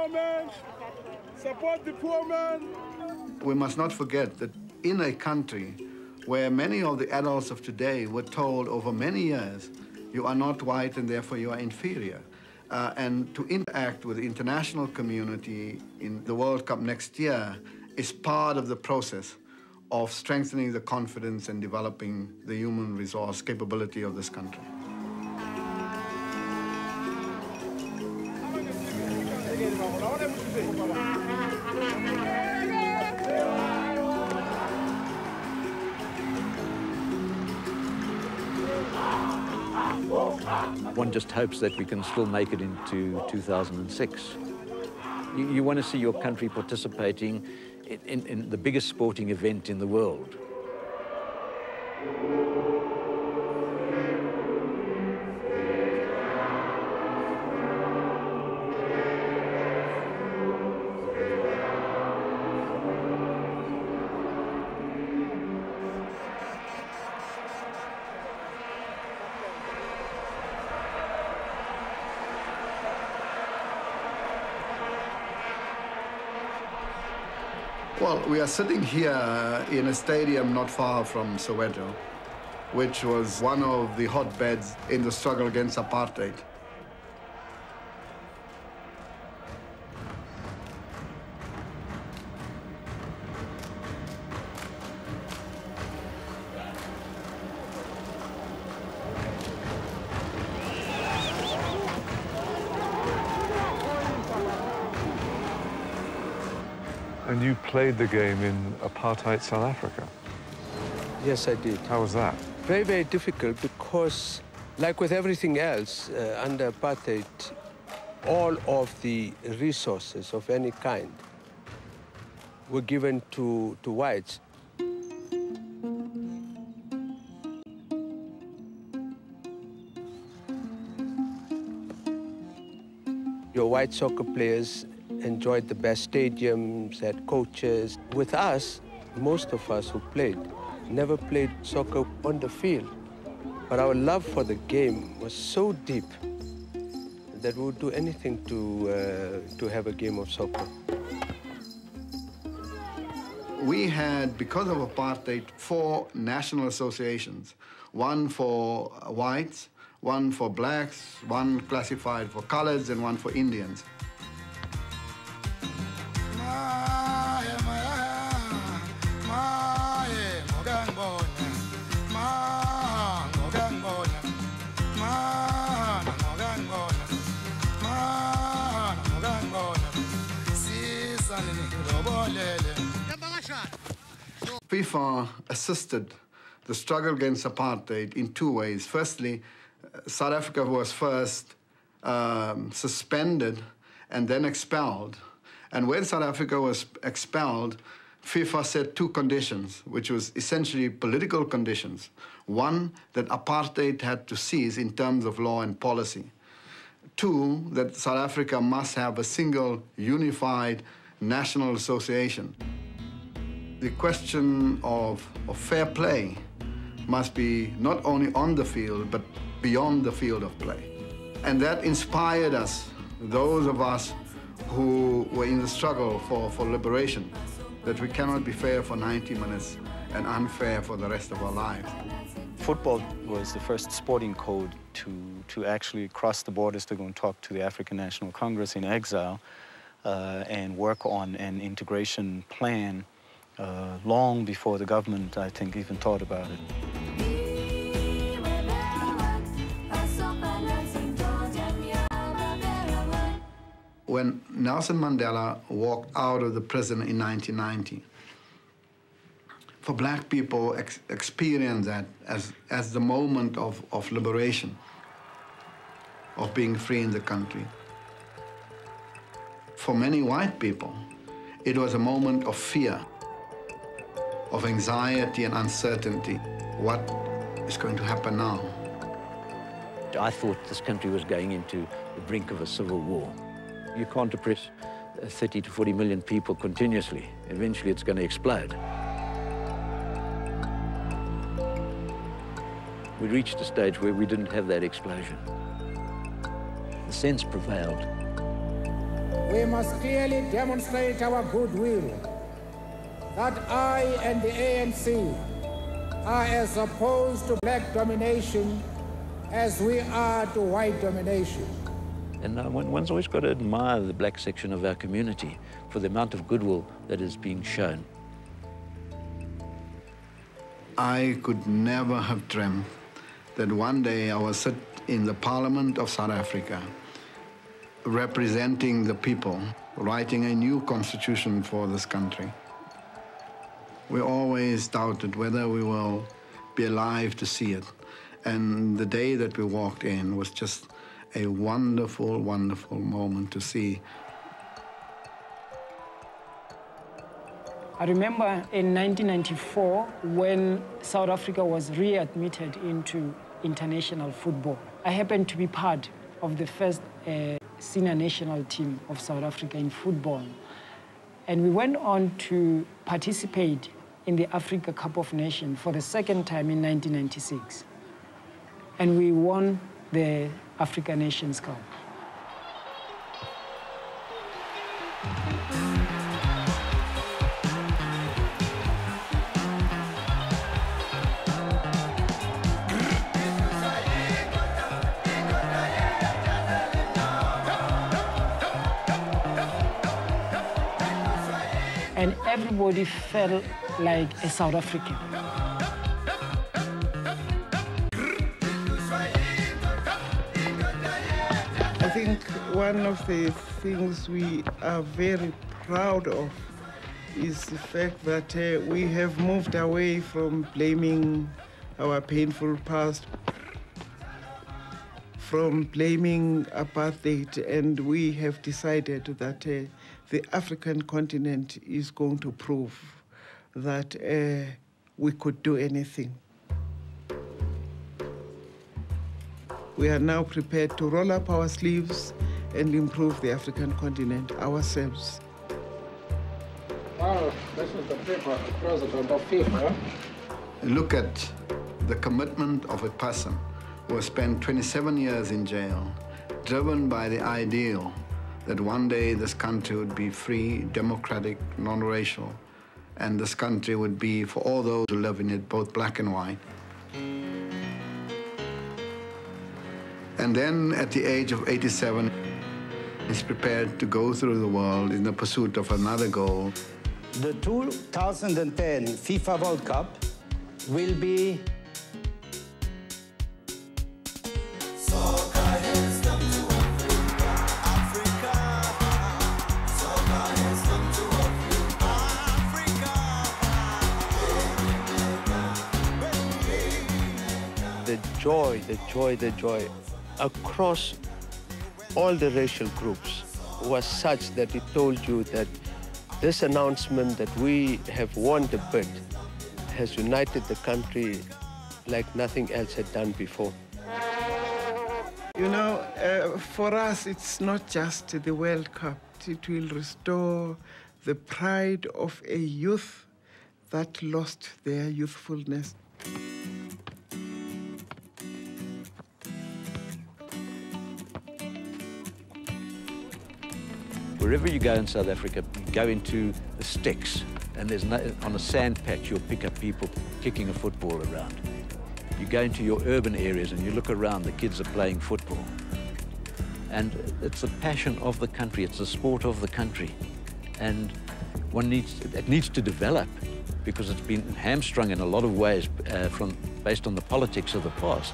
empowerment, support the poor man. We must not forget that in a country where many of the adults of today were told over many years, you are not white and therefore you are inferior. And to interact with the international community in the World Cup next year is part of the process of strengthening the confidence and developing the human resource capability of this country. One just hopes that we can still make it into 2006. You want to see your country participating in the biggest sporting event in the world. Well, we are sitting here in a stadium not far from Soweto, which was one of the hotbeds in the struggle against apartheid. And you played the game in apartheid South Africa? Yes, I did. How was that? Very, very difficult because, like with everything else, under apartheid, all of the resources of any kind were given to whites. Your white soccer players enjoyed the best stadiums, had coaches. With us, most of us who played never played soccer on the field. But our love for the game was so deep that we would do anything to have a game of soccer. We had, because of apartheid, 4 national associations. One for whites, one for blacks, one classified for coloreds, and one for Indians. FIFA assisted the struggle against apartheid in 2 ways. Firstly, South Africa was first suspended and then expelled. And when South Africa was expelled, FIFA set 2 conditions, which was essentially political conditions. One, that apartheid had to cease in terms of law and policy. 2, that South Africa must have a single, unified national association. The question of fair play must be not only on the field, but beyond the field of play. And that inspired us, those of us who were in the struggle for liberation, that we cannot be fair for 90 minutes and unfair for the rest of our lives. Football was the first sporting code to actually cross the borders to go and talk to the African National Congress in exile and work on an integration plan long before the government, I think, even thought about it. When Nelson Mandela walked out of the prison in 1990, for black people experience that as the moment of liberation, of being free in the country. For many white people, it was a moment of fear, of anxiety and uncertainty. What is going to happen now? I thought this country was going into the brink of a civil war. You can't oppress 30 to 40 million people continuously. Eventually, it's going to explode. We reached a stage where we didn't have that explosion. The sense prevailed we must clearly demonstrate our goodwill that I and the ANC are as opposed to black domination as we are to white domination. And one's always got to admire the black section of our community for the amount of goodwill that is being shown. I could never have dreamt that one day I will sit in the Parliament of South Africa, representing the people, writing a new constitution for this country. We always doubted whether we will be alive to see it. And the day that we walked in was just a wonderful, wonderful moment to see. I remember in 1994 when South Africa was readmitted into international football. I happened to be part of the first senior national team of South Africa in football. And we went on to participate in the Africa Cup of Nations for the second time in 1996. And we won the Africa Nations Cup. And everybody felt like a South African. I think one of the things we are very proud of is the fact that we have moved away from blaming our painful past, from blaming apartheid, and we have decided that the African continent is going to prove that we could do anything. We are now prepared to roll up our sleeves and improve the African continent ourselves. Wow, this is the paper, the president of FIFA. Look at the commitment of a person who has spent 27 years in jail, driven by the ideal that one day this country would be free, democratic, non-racial, and this country would be for all those who live in it, both black and white. And then at the age of 87, he's prepared to go through the world in the pursuit of another goal. The 2010 FIFA World Cup will be the joy across all the racial groups was such that it told you that this announcement that we have won the bid has united the country like nothing else had done before. You know, for us, it's not just the World Cup. It will restore the pride of a youth that lost their youthfulness. Wherever you go in South Africa, you go into the sticks, and there's on a sand patch, you'll pick up people kicking a football around. You go into your urban areas and you look around, the kids are playing football. And it's the passion of the country, it's the sport of the country. And it needs to develop because it's been hamstrung in a lot of ways based on the politics of the past.